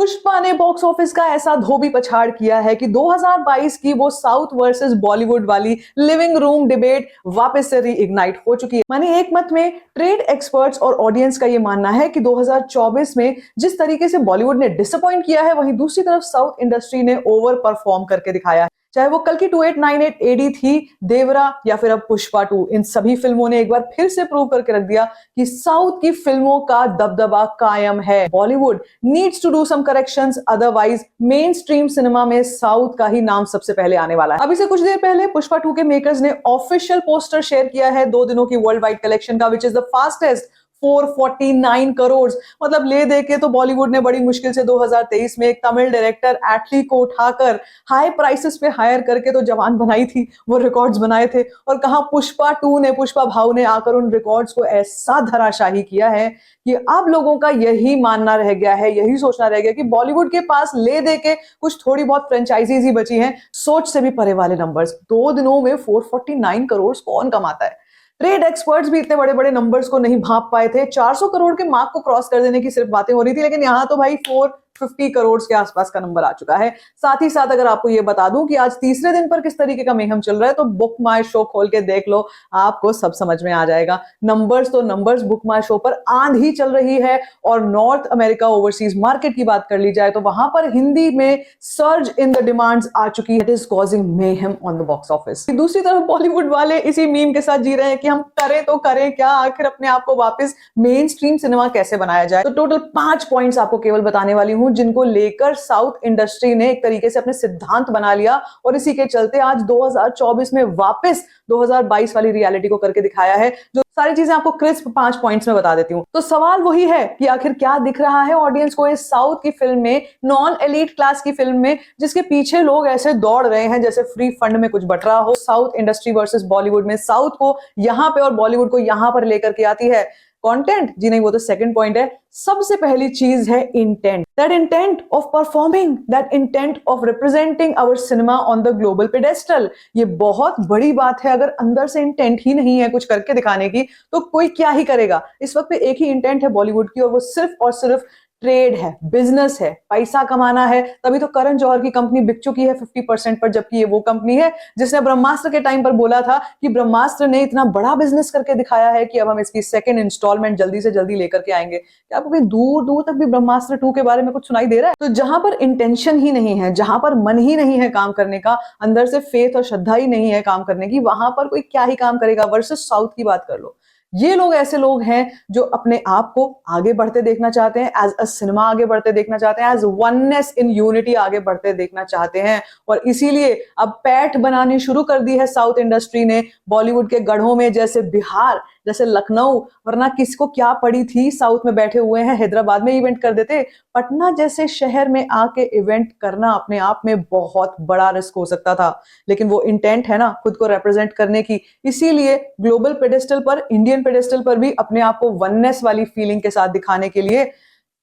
पुष्पा ने box office का ऐसा धोबी पछाड़ किया है कि 2022 की वो साउथ वर्सेस बॉलीवुड वाली लिविंग रूम डिबेट वापस से रीइग्नाइट हो चुकी है। मानी एक मत में ट्रेड एक्सपर्ट्स और ऑडियंस का ये मानना है कि 2024 में जिस तरीके से बॉलीवुड ने डिसअपॉइंट किया है, वहीं दूसरी तरफ साउथ इंडस्ट्री ने ओवर परफॉर्म करके दिखाया है। चाहे वो कल की 2898 एडी थी, देवरा या फिर अब पुष्पा 2, इन सभी फिल्मों ने एक बार फिर से प्रूव करके रख दिया कि साउथ की फिल्मों का दबदबा कायम है। Bollywood needs to do some corrections, otherwise main stream cinema में साउथ का ही नाम सबसे पहले आने वाला है। अभी से कुछ देर पहले पुष्पा 2 के मेकर्स ने ऑफिशियल पोस्टर शेयर किया है 2 दिनों की वर्ल्ड वाइड कलेक्शन का, which is the fastest 449 crore. मतलब ले दे के तो बॉलीवुड ने बड़ी मुश्किल से 2023 में एक तमिल डायरेक्टर एटली को उठाकर हाई प्राइसेस पे हायर करके तो जवान बनाई थी, वो रिकॉर्ड्स बनाए थे। और कहां पुष्पा 2 ने, पुष्पा भाव ने आकर उन रिकॉर्ड्स को ऐसा धराशाही किया है कि अब लोगों का यही मानना रह गया है, यही सोचना रह गया कि बॉलीवुड के पास ले दे के कुछ थोड़ी बहुत फ्रेंचाइजीज ही बची हैं। सोच से भी परे वाले नंबर्स, 2 दिनों में 449 करोड़ कौन कमाता है। ट्रेड एक्सपर्ट्स भी इतने बड़े बड़े नंबर्स को नहीं भांप पाए थे। 400 करोड़ के मार्क को क्रॉस कर देने की सिर्फ बातें हो रही थी, लेकिन यहां तो भाई 450 करोड़ के आसपास का नंबर आ चुका है। साथ ही साथ अगर आपको ये बता दूं कि आज तीसरे दिन पर किस तरीके का मेहम चल रहा है, तो बुक माई शो खोल के देख लो, आपको सब समझ में आ जाएगा। नंबर्स तो नंबर्स, बुक माई शो पर आंधी चल रही है। और नॉर्थ अमेरिका ओवरसीज मार्केट की बात कर ली जाए तो वहां पर हिंदी में सर्ज इन द डिमांड्स आ चुकी है। It is causing mayhem on the box office. दूसरी तरफ बॉलीवुड वाले इसी मीम के साथ जी रहे हैं कि हम करें तो करें क्या, आखिर अपने आप को वापस मेन स्ट्रीम सिनेमा कैसे बनाया जाए। तो टोटल 5 पॉइंट्स आपको केवल बताने वाली हूं, जिनको लेकर साउथ इंडस्ट्री ने एक तरीके से अपने सिद्धांत बना लिया और इसी के चलते आज 2024 में वापस 2022 वाली रियलिटी को करके दिखाया है। जो सारी चीजें आपको क्रिस्प 5 पॉइंट्स में बता देती हूँ। तो सवाल वही है कि आखिर क्या दिख रहा है ऑडियंस को इस साउथ की फिल्म में, नॉन एलीट क्लास की फिल्म में, जिसके पीछे लोग ऐसे दौड़ रहे हैं जैसे फ्री फंड में कुछ बट रहा हो। साउथ इंडस्ट्री वर्सेस बॉलीवुड में साउथ को यहां पे और बॉलीवुड को यहां पर लेकर के आती है कंटेंट। जी नहीं, वो तो सेकंड पॉइंट है। सबसे पहली चीज है intent, that intent of performing, that intent of representing our cinema on the global pedestal. ये बहुत बड़ी बात है। अगर अंदर से इंटेंट ही नहीं है कुछ करके दिखाने की, तो कोई क्या ही करेगा। इस वक्त पे एक ही इंटेंट है बॉलीवुड की, और वो सिर्फ और सिर्फ ट्रेड है, बिजनेस है, पैसा कमाना है। तभी तो करण जौहर की कंपनी बिक चुकी है 50% पर, जबकि ये वो कंपनी है जिसने ब्रह्मास्त्र के टाइम पर बोला था कि ब्रह्मास्त्र ने इतना बड़ा बिजनेस करके दिखाया है कि अब हम इसकी सेकंड इंस्टॉलमेंट जल्दी से जल्दी लेकर के आएंगे। क्या आपको दूर दूर तक भी ब्रह्मास्त्र 2 के बारे में कुछ सुनाई दे रहा है? तो जहां पर इंटेंशन ही नहीं है, जहां पर मन ही नहीं है काम करने का, अंदर से फेथ और श्रद्धा ही नहीं है काम करने की, वहां पर कोई क्या ही काम करेगा। वर्सेस साउथ की बात कर लो, ये लोग ऐसे लोग हैं जो अपने आप को आगे बढ़ते देखना चाहते हैं, एज अ सिनेमा आगे बढ़ते देखना चाहते हैं, एज वननेस इन यूनिटी आगे बढ़ते देखना चाहते हैं। और इसीलिए अब पैठ बनानी शुरू कर दी है साउथ इंडस्ट्री ने बॉलीवुड के गढ़ों में, जैसे बिहार, जैसे लखनऊ। वरना किसको क्या पड़ी थी, साउथ में बैठे हुए हैं, हैदराबाद में इवेंट कर देते। पटना जैसे शहर में आके इवेंट करना अपने आप में बहुत बड़ा रिस्क हो सकता था, लेकिन वो इंटेंट है ना खुद को रिप्रेजेंट करने की। इसीलिए ग्लोबल पेडेस्टल पर, इंडियन पेडेस्टल पर भी अपने आप को वननेस वाली फीलिंग के साथ दिखाने के लिए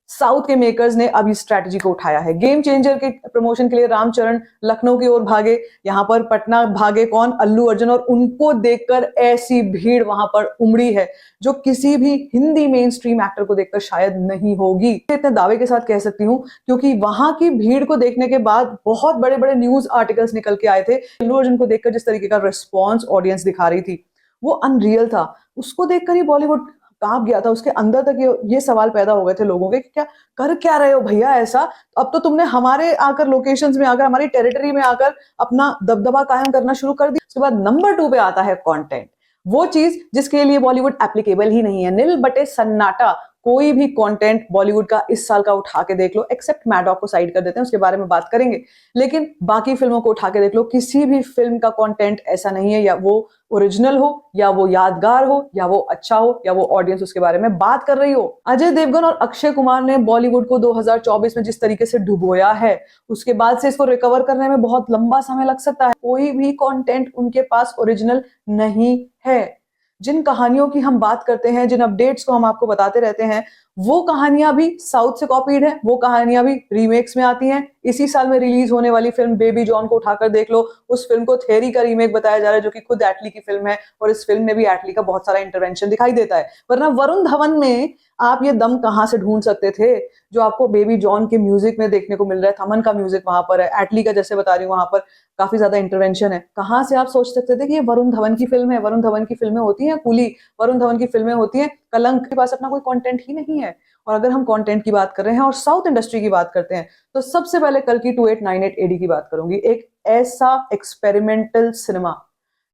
साउथ के मेकर्स ने अब इस स्ट्रैटेजी को उठाया है। गेम चेंजर के प्रमोशन के लिए रामचरण लखनऊ की ओर भागे, यहां पर पटना भागे कौन, अल्लू अर्जुन। और उनको देखकर ऐसी भीड़ वहां पर उमड़ी है जो किसी भी हिंदी मेन स्ट्रीम एक्टर को देखकर शायद नहीं होगी। इतने दावे के साथ कह सकती हूँ क्योंकि वहां की भीड़ को देखने के बाद बहुत बड़े बड़े न्यूज आर्टिकल्स निकल के आए थे। अल्लू अर्जुन को देखकर जिस तरीके का रिस्पॉन्स ऑडियंस दिखा रही थी, वो अनरियल था। उसको देखकर ही बॉलीवुड कांप गया था। उसके अंदर तक ये सवाल पैदा हो गए थे लोगों के कि क्या कर क्या रहे हो भैया ऐसा। अब तो तुमने हमारे आकर लोकेशंस में आकर, हमारी टेरिटरी में आकर अपना दबदबा कायम करना शुरू कर दिया। उसके बाद नंबर 2 पे आता है कंटेंट, वो चीज जिसके लिए बॉलीवुड एप्लीकेबल ही नहीं है। नील बटे सन्नाटा कोई भी कंटेंट बॉलीवुड का इस साल का उठा के देख लो, एक्सेप्ट मैडॉक को साइड कर देते हैं, उसके बारे में बात करेंगे, लेकिन बाकी फिल्मों को उठा के देख लो, किसी भी फिल्म का कंटेंट ऐसा नहीं है, या वो ओरिजिनल हो, या वो यादगार हो, या वो अच्छा हो, या वो ऑडियंस उसके बारे में बात कर रही हो। अजय देवगन और अक्षय कुमार ने बॉलीवुड को 2024 में जिस तरीके से डुबोया है, उसके बाद से इसको रिकवर करने में बहुत लंबा समय लग सकता है। कोई भी कंटेंट उनके पास ओरिजिनल नहीं है। जिन कहानियों की हम बात करते हैं, जिन अपडेट्स को हम आपको बताते रहते हैं, वो कहानियां भी साउथ से कॉपीड है, वो कहानियां भी रीमेक्स में आती हैं। इसी साल में रिलीज होने वाली फिल्म बेबी जॉन को उठाकर देख लो, उस फिल्म को थेरी का रीमेक बताया जा रहा है, जो कि खुद एटली की फिल्म है, और इस फिल्म में भी एटली का बहुत सारा इंटरवेंशन दिखाई देता है। वरना वरुण धवन में आप ये दम कहां से ढूंढ सकते थे जो आपको बेबी जॉन के म्यूजिक में देखने को मिल रहा है। थमन का म्यूजिक वहां पर है, एटली का जैसे बता रही हूँ वहां पर काफी ज्यादा इंटरवेंशन है। कहां से आप सोच सकते थे कि ये वरुण धवन की फिल्म है? वरुण धवन की फिल्में होती हैं कूली, वरुण धवन की फिल्में होती हैं कलंक। के पास अपना कोई कंटेंट ही नहीं है। और अगर हम कंटेंट की बात कर रहे हैं और साउथ इंडस्ट्री की बात करते हैं, तो सबसे पहले कल की 2898 एडी की बात करूंगी। एक ऐसा एक्सपेरिमेंटल सिनेमा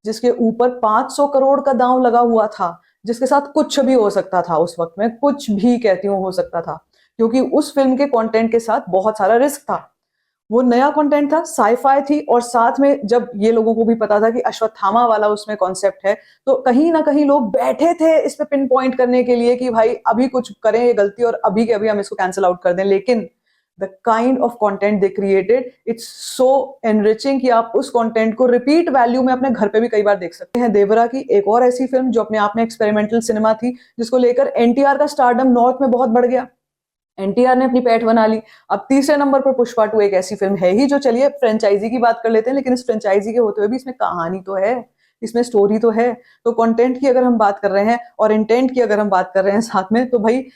जिसके ऊपर 500 करोड़ का दांव लगा हुआ था, जिसके साथ कुछ भी हो सकता था। उस वक्त में कुछ भी कहती हूँ हो सकता था, क्योंकि उस फिल्म के कंटेंट के साथ बहुत सारा रिस्क था। वो नया कंटेंट था, साईफाई थी, और साथ में जब ये लोगों को भी पता था कि अश्वत्थामा वाला उसमें कॉन्सेप्ट है, तो कहीं ना कहीं लोग बैठे थे इस पे पिन पॉइंट करने के लिए कि भाई अभी कुछ करें ये गलती और अभी के अभी हम इसको कैंसिल आउट कर दें। लेकिन the kind of content they created, it's so enriching कि आप उस कंटेंट को रिपीट वैल्यू में अपने घर पे भी कई बार देख सकते हैं। देवरा की एक और ऐसी फिल्म जो अपने आप में एक्सपेरिमेंटल सिनेमा थी, जिसको लेकर एनटीआर का स्टारडम नॉर्थ में बहुत बढ़ गया। एनटीआर ने अपनी पैठ बना ली। अब तीसरे नंबर पर पुष्पा 2 एक ऐसी फिल्म है ही जो, चलिए फ्रेंचाइजी की बात कर लेते हैं, लेकिन इस फ्रेंचाइजी के होते हुए भी इसमें कहानी तो है, इसमें स्टोरी तो है। तो कंटेंट की अगर हम बात कर रहे हैं और इंटेंट की अगर हम बात कर रहे हैं साथ में, तो भाई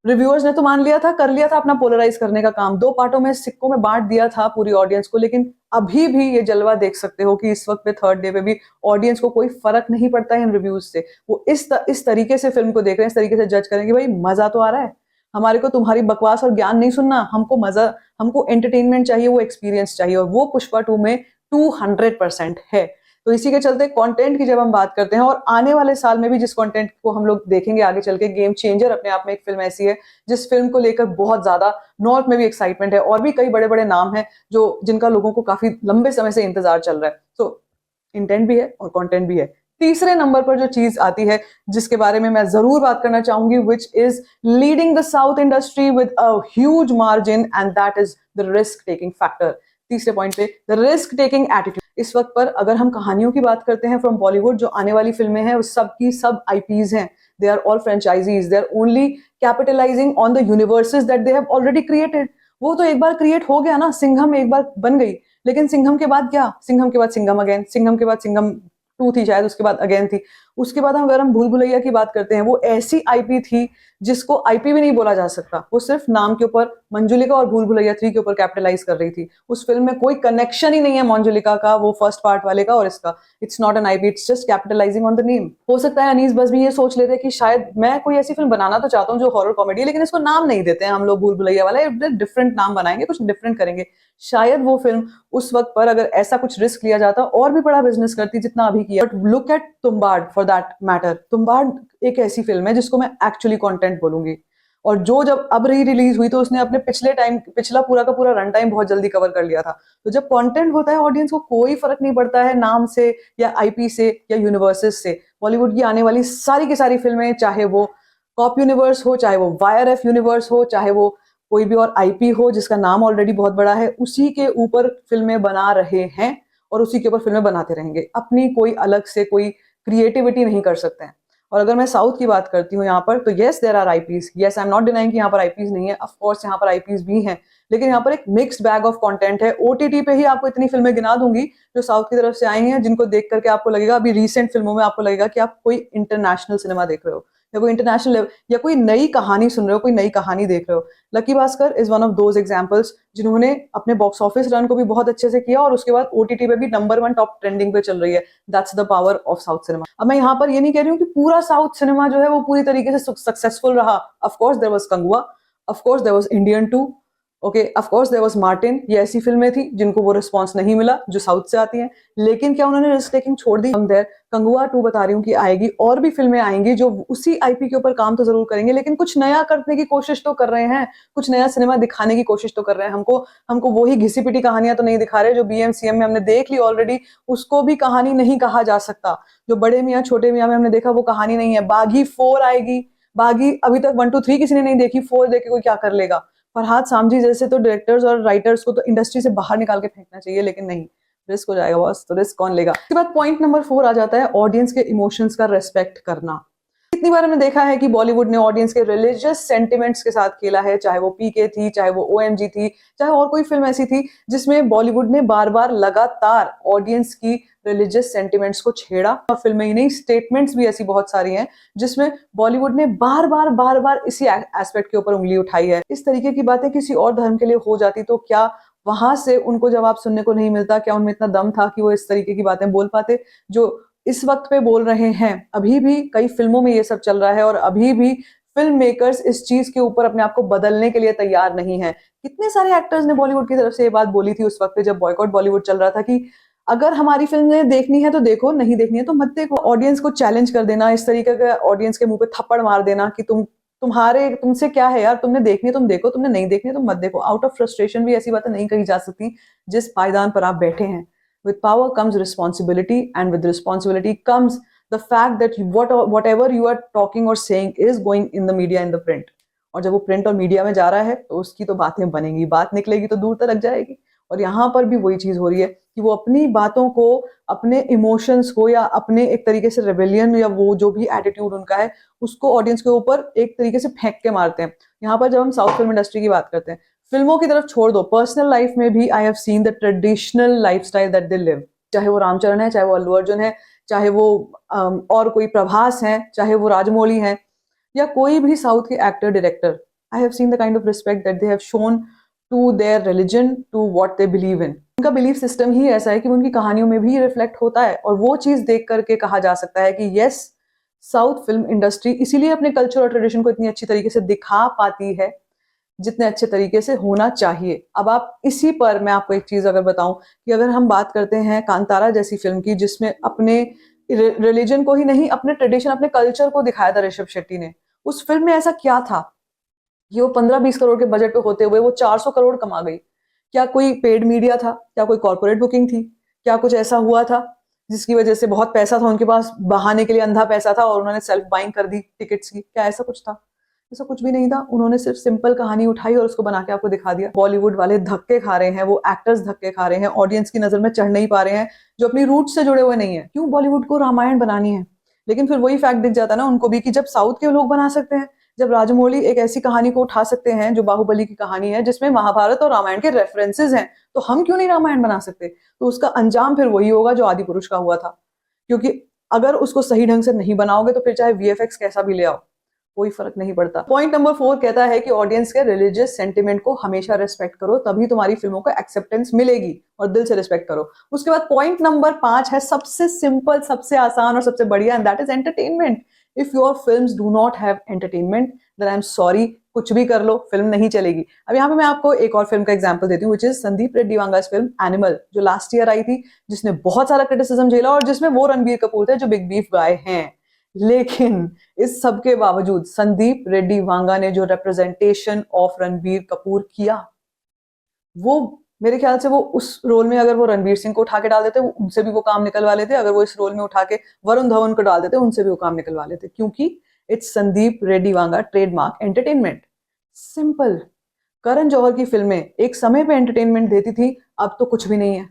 रिव्यूअर्स ने तो मान लिया था, कर लिया था अपना पोलराइज करने का काम, 2 पार्टों में सिक्कों में बांट दिया था पूरी ऑडियंस को। लेकिन अभी भी ये जलवा देख सकते हो कि इस वक्त पे थर्ड डे पे भी ऑडियंस को कोई फर्क नहीं पड़ता है इन रिव्यूज से। वो इस तरीके से फिल्म को देख रहे हैं, इस तरीके से जज करें कि भाई मजा तो आ रहा है, हमारे को तुम्हारी बकवास और ज्ञान नहीं सुनना, हमको मजा, हमको एंटरटेनमेंट चाहिए, वो एक्सपीरियंस चाहिए, और वो पुष्पा 2 में 200% है। तो इसी के चलते कंटेंट की जब हम बात करते हैं, और आने वाले साल में भी जिस कंटेंट को हम लोग देखेंगे आगे चल के, गेम चेंजर अपने आप में एक फिल्म ऐसी है जिस फिल्म को लेकर बहुत ज्यादा नॉर्थ में भी एक्साइटमेंट है, और भी कई बड़े बड़े नाम हैं जो जिनका लोगों को काफी लंबे समय से इंतजार चल रहा है। तो इंटेंट भी है और कंटेंट भी है। तीसरे नंबर पर जो चीज आती है जिसके बारे में मैं जरूर बात करना चाहूंगी, which is leading the south industry with a huge margin, and that is the risk taking factor. तीसरे पॉइंट पे, द रिस्क टेकिंग एटीट्यूड। इस वक्त पर अगर हम कहानियों की बात करते हैं फ्रॉम बॉलीवुड, जो आने वाली फिल्में हैं उस सब की सब आईपीज हैं, they are all franchises, they are only capitalising on the universes that they have already created. वो तो एक बार क्रिएट हो गया ना, सिंघम एक बार बन गई, लेकिन सिंघम के बाद क्या? सिंघम के बाद सिंघम अगेन, सिंघम के बाद सिंघम 2 थी शायद, उसके बाद अगेन थी। उसके बाद अगर हम भूल भुलैया की बात करते हैं, वो ऐसी आईपी थी जिसको आईपी भी नहीं बोला जा सकता। वो सिर्फ नाम के ऊपर मंजुलिका और भूल भुलैया 3 के ऊपर कैपिटलाइज कर रही थी। उस फिल्म में कोई कनेक्शन ही नहीं है मंजुलिका का, वो फर्स्ट पार्ट वाले का, और इसका। It's not an IP, it's just capitalising on the name. हो सकता है अनीस बस भी ये सोच लेते कि शायद मैं कोई ऐसी फिल्म बनाना तो चाहता हूँ जो हॉरर कॉमेडी है, लेकिन इसको नाम नहीं देते हैं हम लोग भूल भुलैया वाला, डिफरेंट नाम बनाएंगे, कुछ डिफरेंट करेंगे। शायद वो फिल्म उस वक्त पर अगर ऐसा कुछ रिस्क लिया जाता और भी बड़ा बिजनेस करती जितना अभी किया। But look at Tumbbad for that matter. Tumbbad एक ऐसी फिल्म है जिसको मैं एक्चुअली कंटेंट बोलूंगी, और जो जब अब री रिलीज हुई तो उसने अपने पिछला पूरा का पूरा रन टाइम बहुत जल्दी कवर कर लिया था। तो जब कंटेंट होता है ऑडियंस को कोई फर्क नहीं पड़ता है नाम से या आईपी से या यूनिवर्सेस से। बॉलीवुड की आने वाली सारी की सारी फिल्में, चाहे वो कॉप यूनिवर्स हो, चाहे वो वाईआरएफ यूनिवर्स हो, चाहे वो कोई भी और आईपी हो जिसका नाम ऑलरेडी बहुत बड़ा है, उसी के ऊपर फिल्में बना रहे हैं और उसी के ऊपर फिल्में बनाते रहेंगे। अपनी कोई अलग से कोई क्रिएटिविटी नहीं कर सकते हैं। और अगर मैं साउथ की बात करती हूँ यहाँ पर, तो yes there are IPs, yes I am not denying कि यहाँ पर आईपीज नहीं है, ऑफ कोर्स यहाँ पर आईपीज भी हैं, लेकिन यहाँ पर एक मिक्स्ड बैग ऑफ कंटेंट है। ओटीटी पे ही आपको इतनी फिल्में गिना दूंगी जो साउथ की तरफ से आई हैं, जिनको देख करके आपको लगेगा, अभी रिसेंट फिल्मों में आपको लगेगा कि आप कोई इंटरनेशनल सिनेमा देख रहे हो, या कोई इंटरनेशनल लेवल, या कोई नई कहानी सुन रहे हो, कोई नई कहानी देख रहे हो। Lucky Bhaskar is one of those examples जिन्होंने अपने बॉक्स ऑफिस रन को भी बहुत अच्छे से किया, और उसके बाद ओटीटी पे भी नंबर 1 टॉप ट्रेंडिंग पे चल रही है। That's the power of south cinema. अब मैं यहाँ पर ये नहीं कह रही हूँ कि पूरा साउथ सिनेमा जो है वो पूरी तरीके से सक्सेसफुल रहा। Of course there was Kanguva, of course there was Indian 2, okay, of course there was Martin. ये ऐसी फिल्में थी जिनको वो रिस्पांस नहीं मिला जो साउथ से आती हैं, लेकिन क्या उन्होंने रिस्क टेकिंग छोड़ दी? हम देयर कंगुआ 2 बता रही हूँ कि आएगी, और भी फिल्में आएंगी जो उसी आईपी के ऊपर काम तो जरूर करेंगे, लेकिन कुछ नया करने की कोशिश तो कर रहे हैं, कुछ नया सिनेमा दिखाने की कोशिश तो कर रहे हैं। हमको वही घिसी पिटी कहानियां तो नहीं दिखा रहे जो बीएमसीएम में हमने देख ली ऑलरेडी। उसको भी कहानी नहीं कहा जा सकता। जो बड़े मियाँ छोटे मियाँ में हमने देखा वो कहानी नहीं है। बागी 4 आएगी, बागी अभी तक 1 2 3 किसी ने नहीं देखी, 4 देख के कोई क्या कर लेगा? फरहाद सामजी जैसे तो डायरेक्टर्स और राइटर्स को तो इंडस्ट्री से बाहर निकाल के फेंकना चाहिए, लेकिन नहीं, रिस्क हो जाएगा बॉस, तो रिस्क कौन लेगा? इसके बाद पॉइंट नंबर 4 आ जाता है, ऑडियंस के इमोशंस का रेस्पेक्ट करना। कितनी बार हमने देखा है कि बॉलीवुड ने ऑडियंस के रिलीजियस सेंटिमेंट्स के साथ खेला है, चाहे वो पीके थी, चाहे वो ओएमजी थी, चाहे और कोई फिल्म ऐसी थी जिसमें बॉलीवुड ने बार बार लगातार ऑडियंस की रिलीजियस सेंटिमेंट्स को छेड़ा। और फिल्में ही नहीं, स्टेटमेंट्स भी ऐसी बहुत सारी हैं जिसमें बॉलीवुड ने बार बार इसी एस्पेक्ट के ऊपर उंगली उठाई है। इस तरीके की बातें किसी और धर्म के लिए हो जाती तो क्या वहां से उनको जवाब सुनने को नहीं मिलता? क्या उनमें इतना दम था कि वो इस तरीके की बातें बोल पाते जो इस वक्त पे बोल रहे हैं? अभी भी कई फिल्मों में ये सब चल रहा है और अभी भी फिल्म मेकर्स इस चीज के ऊपर अपने आप को बदलने के लिए तैयार नहीं है। कितने सारे एक्टर्स ने बॉलीवुड की तरफ से ये बात बोली थी उस वक्त पे जब बॉयकॉट बॉलीवुड चल रहा था कि अगर हमारी फिल्में देखनी है तो देखो, नहीं देखनी है तो मत देखो। ऑडियंस को चैलेंज कर देना, इस तरीके का ऑडियंस के मुंह पे थप्पड़ मार देना कि तुमसे क्या है यार, तुमने देखनी है तुम देखो, तुमने नहीं देखनी है तुम मत देखो। आउट ऑफ फ्रस्ट्रेशन भी ऐसी बातें नहीं कही जा सकती जिस पायदान पर आप बैठे हैं। With power comes responsibility, and with responsibility comes the fact that whatever you are talking or saying is going in the media and the print. और जब वो प्रिंट और मीडिया में जा रहा है तो उसकी तो बातें बनेंगी, बात निकलेगी तो दूर तक जाएगी। और यहाँ पर भी वही चीज हो रही है कि वो अपनी बातों को, अपने इमोशंस को, या अपने एक तरीके से रेबेलियन या वो जो भी एटीट्यूड उनका है उसको ऑडियंस के ऊपर एक तरीके से फेंक के मारते हैं। यहाँ पर जब हम साउथ फिल्म इंडस्ट्री की बात करते हैं, फिल्मों की तरफ छोड़ दो, पर्सनल लाइफ में भी आई have seen the traditional lifestyle that they live. चाहे वो रामचरण है, चाहे वो अल्लू अर्जुन है, चाहे वो और कोई प्रभास है, चाहे वो राजमौली है, या कोई भी साउथ के actor director, I have seen the kind of respect that they have shown to their religion, to what they believe in. उनका बिलीफ सिस्टम ही ऐसा है कि उनकी कहानियों में भी रिफ्लेक्ट होता है। और वो चीज देख करके कहा जा सकता है कि यस, साउथ फिल्म इंडस्ट्री इसीलिए अपने कल्चर और ट्रेडिशन को इतनी अच्छी तरीके से दिखा पाती है जितने अच्छे तरीके से होना चाहिए। अब आप इसी पर मैं आपको एक चीज अगर बताऊं कि अगर हम बात करते हैं कांतारा जैसी फिल्म की जिसमें अपने रिलीजन को ही नहीं, अपने ट्रेडिशन, अपने कल्चर को दिखाया था ऋषभ शेट्टी ने, उस फिल्म में ऐसा क्या था कि वो 15-20 करोड़ के बजट पे होते हुए वो 400 करोड़ कमा गई? क्या कोई पेड मीडिया था? क्या कोई कॉर्पोरेट बुकिंग थी? क्या कुछ ऐसा हुआ था जिसकी वजह से बहुत पैसा था उनके पास, बहाने के लिए अंधा पैसा था और उन्होंने सेल्फ बाइंग कर दी टिकट्स की? क्या ऐसा कुछ था? ऐसा कुछ भी नहीं था। उन्होंने सिर्फ सिंपल कहानी उठाई और उसको बना के आपको दिखा दिया। बॉलीवुड वाले धक्के खा रहे हैं, वो एक्टर्स धक्के खा रहे हैं, ऑडियंस की नजर में चढ़ नहीं पा रहे हैं जो अपनी रूट से जुड़े हुए नहीं है। क्यों बॉलीवुड को रामायण बनानी है? लेकिन फिर वही फैक्ट दिख जाता ना उनको भी कि जब साउथ के लोग बना सकते हैं, जब राजमौली एक ऐसी कहानी को उठा सकते हैं जो बाहुबली की कहानी है जिसमें महाभारत और रामायण के रेफरेंसेस हैं, तो हम क्यों नहीं रामायण बना सकते? तो उसका अंजाम फिर वही होगा जो आदि पुरुष का हुआ था। क्योंकि अगर उसको सही ढंग से नहीं बनाओगे तो फिर चाहे वीएफएक्स कैसा भी ले आओ, कोई फर्क नहीं पड़ता। पॉइंट नंबर 4 कहता है कि ऑडियंस के रिलीजियस सेंटिमेंट को हमेशा रिस्पेक्ट करो, तभी तुम्हारी फिल्मों को एक्सेप्टेंस मिलेगी, और दिल से रिस्पेक्ट करो। उसके बाद पॉइंट नंबर 5 है सबसे सिंपल, सबसे आसान और सबसे बढ़िया, and that is entertainment. If your films do not have entertainment then I am sorry, कुछ भी कर लो, फिल्म नहीं चलेगी। अब यहाँ पे मैं आपको एक और फिल्म का एग्जांपल देती हूँ, which is Sandeep Reddy Vanga's film Animal, जो लास्ट ईयर आई थी, जिसने बहुत सारा क्रिटिसिज्म झेला और जिसमें वो रणबीर कपूर थे जो बिग बीफ गाय हैं। लेकिन इस सब के बावजूद संदीप रेड्डी वांगा ने जो रिप्रेजेंटेशन ऑफ रणबीर कपूर किया, वो मेरे ख्याल से वो उस रोल में अगर वो रणबीर सिंह को उठा के डाल देते उनसे भी वो काम निकलवा लेते, अगर वो इस रोल में उठा के वरुण धवन को डाल देते उनसे भी वो काम निकलवा लेते, क्योंकि it's Sandeep Reddy Vanga trademark entertainment. Simple. Karan Johar की फिल्में एक समय पे एंटरटेनमेंट देती थी, अब तो कुछ भी नहीं है।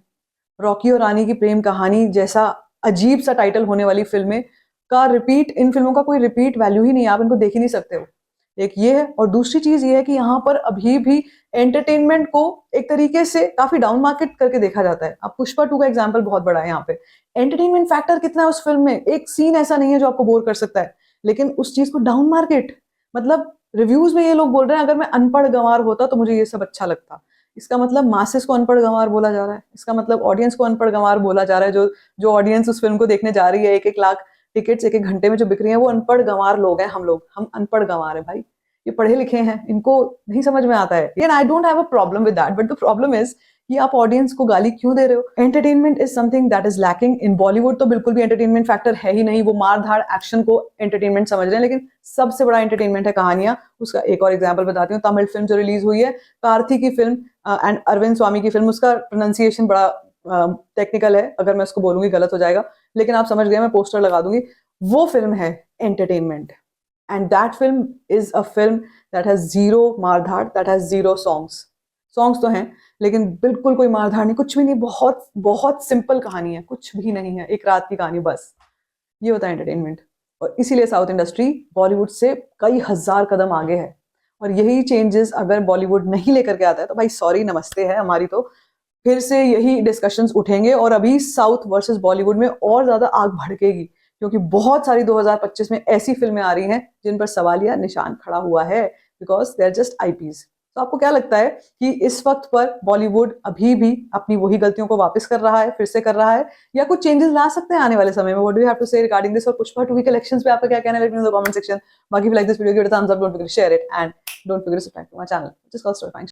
रॉकी और रानी की प्रेम कहानी जैसा अजीब सा टाइटल होने वाली फिल्में का रिपीट, इन फिल्मों का कोई रिपीट वैल्यू ही नहीं है, आप इनको देख ही नहीं सकते हो। एक ये है, और दूसरी चीज ये है कि यहाँ पर अभी भी एंटरटेनमेंट को एक तरीके से काफी डाउन मार्केट करके देखा जाता है। अब पुष्पा 2 का एग्जांपल बहुत बड़ा है यहाँ पे। एंटरटेनमेंट फैक्टर कितना है उस फिल्म में? एक सीन ऐसा नहीं है जो आपको बोर कर सकता है, लेकिन उस चीज को डाउन मार्केट, मतलब रिव्यूज में ये लोग बोल रहे हैं अगर मैं अनपढ़ गंवार होता तो मुझे ये सब अच्छा लगता। इसका मतलब मासेस को अनपढ़ गंवार बोला जा रहा है, इसका मतलब ऑडियंस को अनपढ़ गंवार बोला जा रहा है। जो ऑडियंस उस फिल्म को देखने जा रही है, 1-1 लाख टिकट्स 1-1 घंटे में जो बिक रही है, वो अनपढ़ गंवार लोग हैं। हम अनपढ़ गंवार है भाई, ये पढ़े लिखे हैं, इनको नहीं समझ में आता है। And I don't have a problem with that, but the problem is कि आप ऑडियंस को गाली क्यों दे रहे हो? Entertainment is something that is lacking in Bollywood. तो बिल्कुल भी एंटरटेनमेंट फैक्टर है ही नहीं, वो मार धाड़ एक्शन को एंटरटेनमेंट समझ रहे हैं, लेकिन सबसे बड़ा एंटरटेनमेंट है कहानियां। उसका एक और एग्जांपल बताती हूँ, तमिल फिल्म जो रिलीज हुई है, कार्थी की फिल्म एंड अरविंद स्वामी की फिल्म, उसका प्रोनाउंसिएशन बड़ा टेक्निकल है, अगर मैं उसको बोलूंगी गलत हो जाएगा, लेकिन आप समझ गए, मैं पोस्टर लगा दूंगी। वो फिल्म है entertainment, and that film is a film that has zero मारधाड़, that has zero songs. Songs तो हैं लेकिन बिल्कुल कोई मारधाड़ नहीं, कुछ भी नहीं, बहुत बहुत सिंपल कहानी है, कुछ भी नहीं है, एक रात की कहानी बस। ये होता है एंटरटेनमेंट। और इसीलिए साउथ इंडस्ट्री बॉलीवुड से कई हजार कदम आगे है। और यही चेंजेस अगर बॉलीवुड नहीं लेकर के आता है तो भाई सॉरी, नमस्ते है हमारी, तो फिर से यही डिस्कशंस उठेंगे और अभी साउथ वर्सेस बॉलीवुड में और ज्यादा आग भड़केगी, क्योंकि बहुत सारी 2025 में ऐसी फिल्में आ रही हैं जिन पर सवालिया निशान खड़ा हुआ है, because they are just IPs. तो आपको क्या लगता है कि इस वक्त पर बॉलीवुड अभी भी अपनी वही गलतियों को वापस कर रहा है, फिर से कर रहा है, या कुछ चेंजेस ला सकते हैं आने वाले समय में? What do you have to say regarding this? और पुष्पा 2 की कलेक्शंस पे आपका क्या कहना है? Let me know in the comment section. बाकी like this video, give it a thumbs up, don't forget to share it and don't forget to subscribe to my channel, which is called Story find.